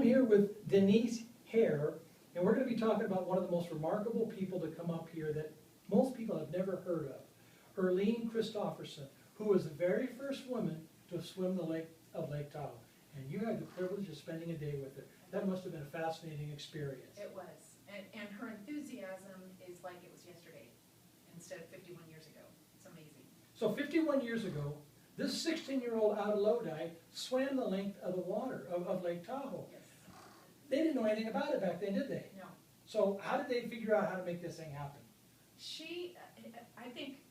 I'm here with Denise Haerr, and we're going to be talking about one of the most remarkable people to come up here that most people have never heard of, Earlene Christopherson, who was the very first woman to swim the lake of Lake Tahoe. And you had the privilege of spending a day with her. That must have been a fascinating experience. It was. And her enthusiasm is like it was yesterday instead of 51 years ago. It's amazing. So 51 years ago, this 16-year-old out of Lodi swam the length of the water of Lake Tahoe. Yes. They didn't know anything about it back then, did they? No. So how did they figure out how to make this thing happen? She, I think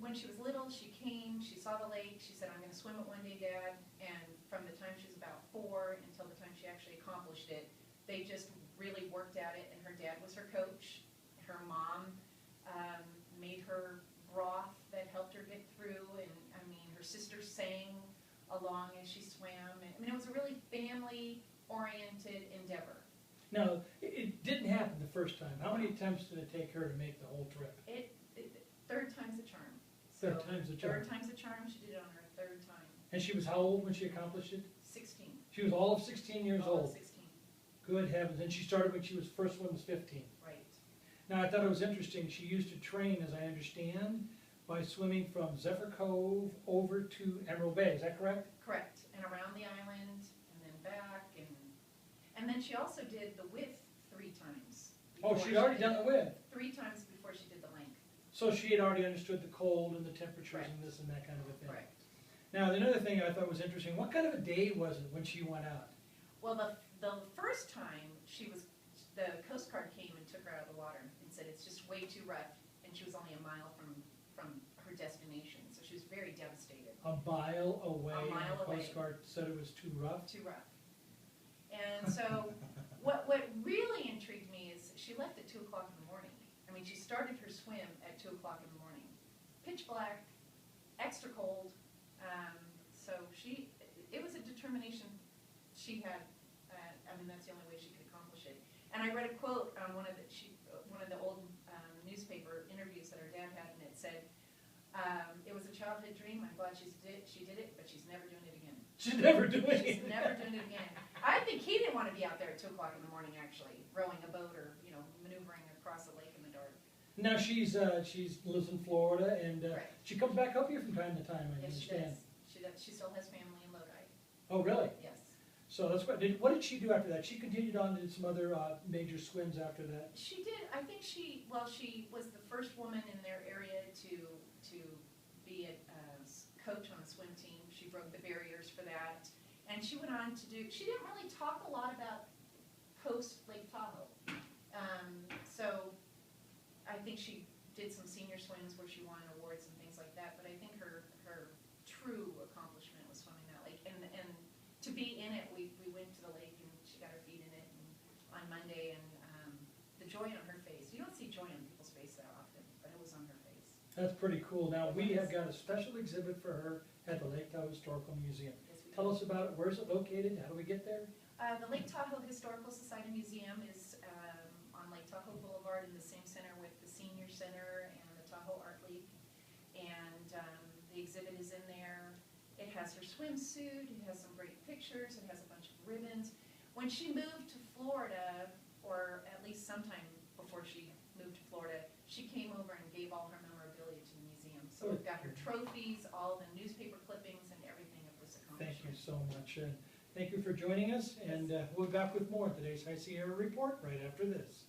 when she was little, she came, she saw the lake, she said, I'm going to swim it one day, Dad. And from the time she was about 4 until the time she actually accomplished it, they just really worked at it, and her dad was her coach. Her mom made her broth that helped her get through, and I mean, her sister sang along as she swam. And, I mean, it was a really family-oriented endeavor. Now, it didn't happen the first time. How many attempts did it take her to make the whole trip? Third time's a charm. Third time's a charm. Third time's a charm. She did it on her third time. And she was how old when she accomplished it? 16. She was all of 16 years All of old. 16. Good heavens. And she started when she was, first one was 15. Right. Now, I thought it was interesting. She used to train, as I understand, by swimming from Zephyr Cove over to Emerald Bay. Is that correct? Correct. And around the island, and then back, and then she also did the width 3 times. Oh, she'd already done the width. 3 times before she did the length. So she had already understood the cold and the temperatures Correct. and this and that kind of a thing. Correct. Now, another thing I thought was interesting, what kind of a day was it when she went out? Well, the first time the Coast Guard came and took her out of the water and said it's just way too rough, and she was only a mile from her destination, so she was very devastated. A mile away. A mile and the away. Coast Guard said it was too rough. Too rough. And so what really intrigued me is she left at 2 o'clock in the morning. I mean, she started her swim at 2 o'clock in the morning. Pitch black, extra cold. So it was a determination she had. I mean, that's the only way she could accomplish it. And I read a quote on one of the old newspaper interviews that her dad had, and it said, it was a childhood dream. I'm glad she did it, but she's never doing it again. She's never doing it. She's never doing it again. I think he didn't want to be out there at 2 o'clock in the morning, actually, rowing a boat or maneuvering across the lake in the dark. Now she lives in Florida, and Right. she comes back up here from time to time. I Yes, she understand. does. She does. She still has family in Lodi. Oh, really? Yes. So that's what did she do after that? She continued on to some other major swims after that. She did. I think she was the first woman in their area to be a coach on the swim team. She broke the barriers for that. And she went on to she didn't really talk a lot about post Lake Tahoe. So I think she did some senior swims where she won awards and things like that. But I think her true accomplishment was swimming that lake. And to be in it, we went to the lake and she got her feet in it on Monday, and the joy on her face. You don't see joy on people's face that often, but it was on her face. That's pretty cool. Now we have got a special exhibit for her at the Lake Tahoe Historical Museum. Yes, we Tell do. us about it. Where's it located? How do we get there? The Lake Tahoe Historical Society Museum is on Lake Tahoe Boulevard in the same center with the Senior Center and the Tahoe Art League. And the exhibit is in there. It has her swimsuit. It has some great pictures. It has a bunch of ribbons. When she moved to Florida, or at least sometime before she moved to Florida, she came over and gave all her memorabilia to the museum. So we've got her trophies, all the newspaper clippings, and everything of this accomplishment. Thank you so much. Thank you for joining us, and we'll be back with more of today's High Sierra Report right after this.